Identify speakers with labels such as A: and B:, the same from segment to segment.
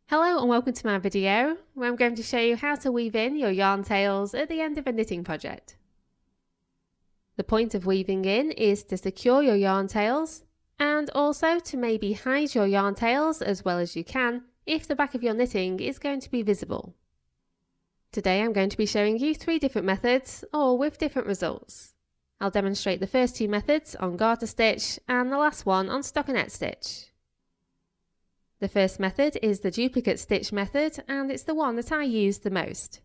A: Hello and welcome to my video where I'm going to show you how to weave in your yarn tails at the end of a knitting project. The point of weaving in is to secure your yarn tails and also to maybe hide your yarn tails as well as you can if the back of your knitting is going to be visible. Today I'm going to be showing you 3 different methods, all with different results. I'll demonstrate the first 2 methods on garter stitch and the last one on stockinette stitch. The first method is the duplicate stitch method, and it's the one that I use the most.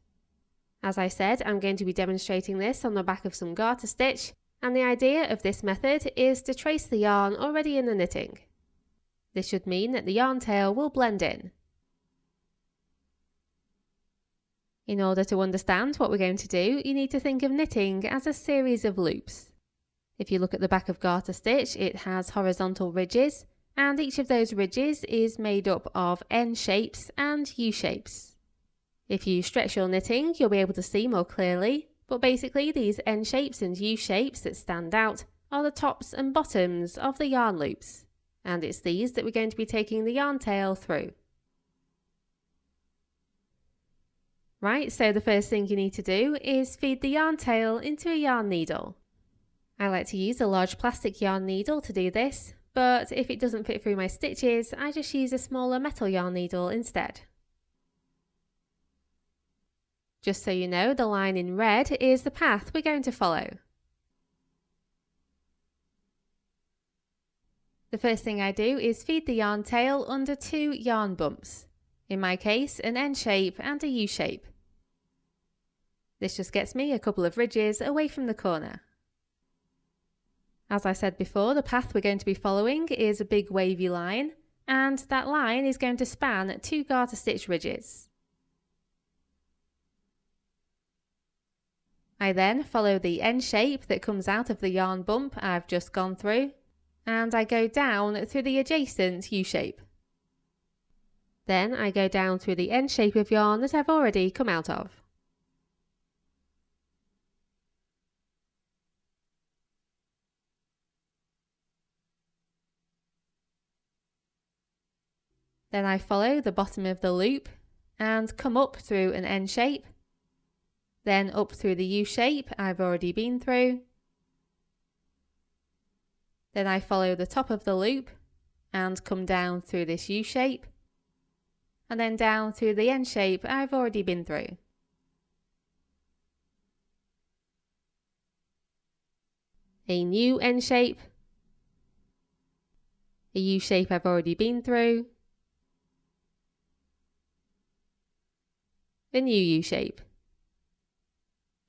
A: As I said, I'm going to be demonstrating this on the back of some garter stitch, and the idea of this method is to trace the yarn already in the knitting. This should mean that the yarn tail will blend in. In order to understand what we're going to do, you need to think of knitting as a series of loops. If you look at the back of garter stitch, it has horizontal ridges, and each of those ridges is made up of N shapes and U shapes. If you stretch your knitting, you'll be able to see more clearly, but basically these N shapes and U shapes that stand out are the tops and bottoms of the yarn loops, and it's these that we're going to be taking the yarn tail through. Right, so the first thing you need to do is feed the yarn tail into a yarn needle. I like to use a large plastic yarn needle to do this, but if it doesn't fit through my stitches, I just use a smaller metal yarn needle instead. Just so you know, the line in red is the path we're going to follow. The first thing I do is feed the yarn tail under 2 yarn bumps, in my case an N shape and a U shape. This just gets me a couple of ridges away from the corner. As I said before, the path we're going to be following is a big wavy line, and that line is going to span 2 garter stitch ridges. I then follow the N shape that comes out of the yarn bump I've just gone through, and I go down through the adjacent U shape. Then I go down through the N shape of yarn that I've already come out of. Then I follow the bottom of the loop and come up through an N shape, then up through the U shape I've already been through. Then I follow the top of the loop and come down through this U shape, and then down through the N shape I've already been through. A new N shape, a U shape I've already been through, a new U shape,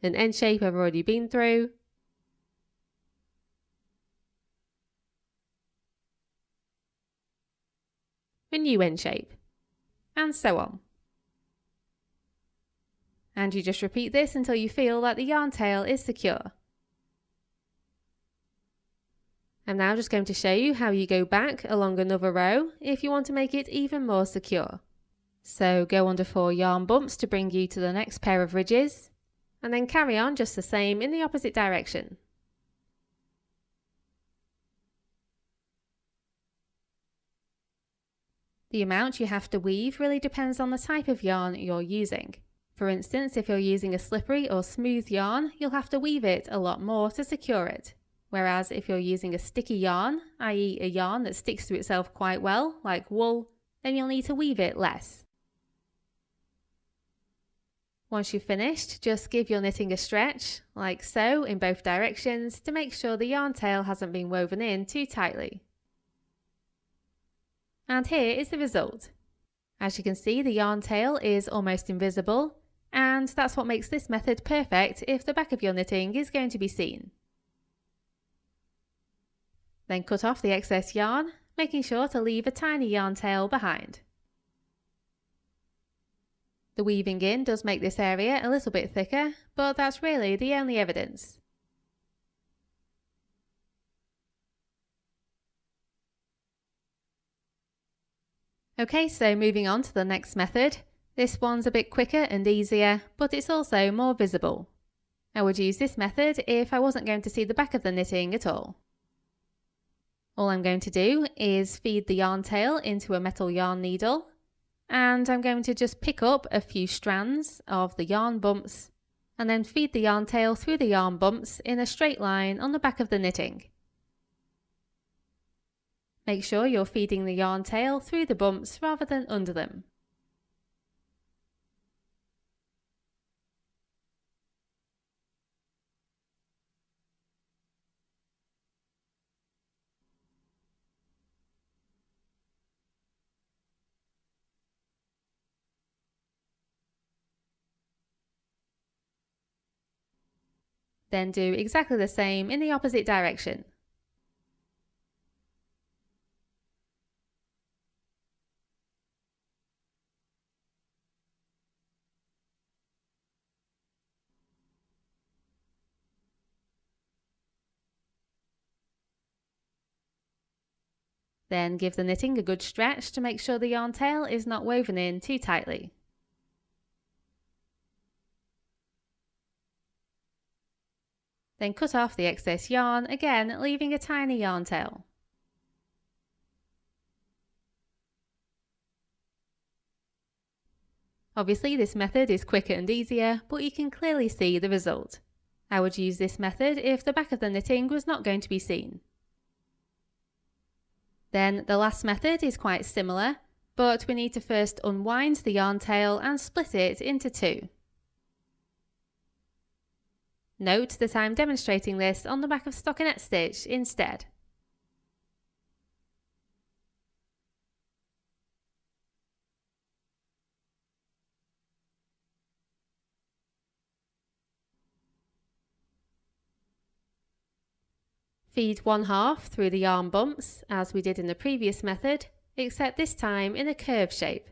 A: an N shape I've already been through, a new N shape, and so on. And you just repeat this until you feel that the yarn tail is secure. I'm now just going to show you how you go back along another row if you want to make it even more secure. So go under 4 yarn bumps to bring you to the next pair of ridges, and then carry on just the same in the opposite direction. The amount you have to weave really depends on the type of yarn you're using. For instance, if you're using a slippery or smooth yarn, you'll have to weave it a lot more to secure it. Whereas if you're using a sticky yarn, i.e. a yarn that sticks to itself quite well, like wool, then you'll need to weave it less. Once you've finished, just give your knitting a stretch, like so, in both directions, to make sure the yarn tail hasn't been woven in too tightly. And here is the result. As you can see, the yarn tail is almost invisible, and that's what makes this method perfect if the back of your knitting is going to be seen. Then cut off the excess yarn, making sure to leave a tiny yarn tail behind. The weaving in does make this area a little bit thicker, but that's really the only evidence. Okay, so moving on to the next method. This one's a bit quicker and easier, but it's also more visible. I would use this method if I wasn't going to see the back of the knitting at all. All I'm going to do is feed the yarn tail into a metal yarn needle, And I'm going to just pick up a few strands of the yarn bumps and then feed the yarn tail through the yarn bumps in a straight line on the back of the knitting. Make sure you're feeding the yarn tail through the bumps rather than under them. Then do exactly the same in the opposite direction. Then give the knitting a good stretch to make sure the yarn tail is not woven in too tightly. Then cut off the excess yarn, again leaving a tiny yarn tail. Obviously this method is quicker and easier, but you can clearly see the result. I would use this method if the back of the knitting was not going to be seen. Then the last method is quite similar, but we need to first unwind the yarn tail and split it into two. Note that I'm demonstrating this on the back of stockinette stitch instead. Feed one half through the yarn bumps as we did in the previous method, except this time in a curve shape.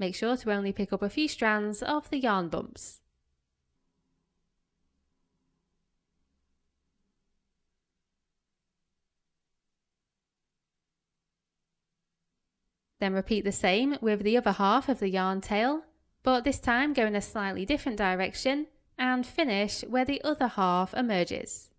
A: Make sure to only pick up a few strands of the yarn bumps. Then repeat the same with the other half of the yarn tail, but this time go in a slightly different direction and finish where the other half emerges.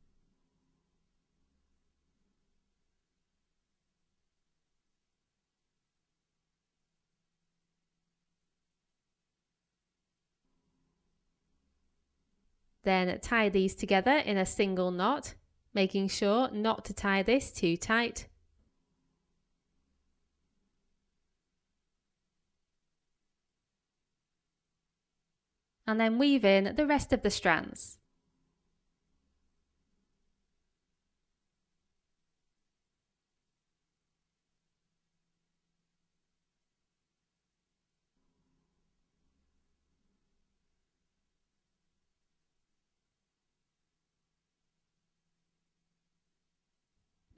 A: Then tie these together in a single knot, making sure not to tie this too tight. And then weave in the rest of the strands.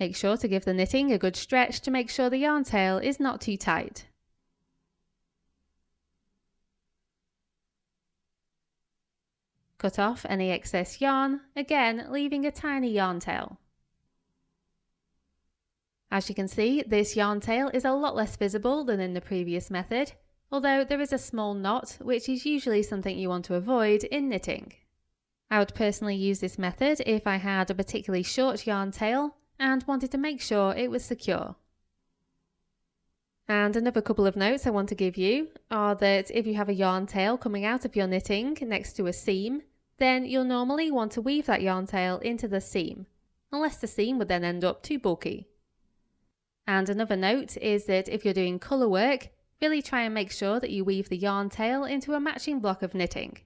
A: Make sure to give the knitting a good stretch to make sure the yarn tail is not too tight. Cut off any excess yarn, again leaving a tiny yarn tail. As you can see, this yarn tail is a lot less visible than in the previous method, although there is a small knot, which is usually something you want to avoid in knitting. I would personally use this method if I had a particularly short yarn tail and wanted to make sure it was secure. And another couple of notes I want to give you are that if you have a yarn tail coming out of your knitting next to a seam, then you'll normally want to weave that yarn tail into the seam, unless the seam would then end up too bulky. And another note is that if you're doing colour work, really try and make sure that you weave the yarn tail into a matching block of knitting.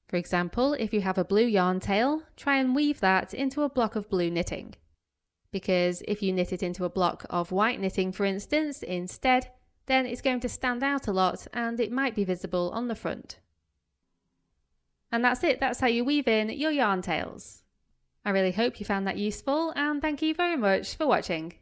A: For example, if you have a blue yarn tail, try and weave that into a block of blue knitting. Because if you knit it into a block of white knitting, for instance, instead, then it's going to stand out a lot and it might be visible on the front. And that's it, that's how you weave in your yarn tails. I really hope you found that useful and thank you very much for watching.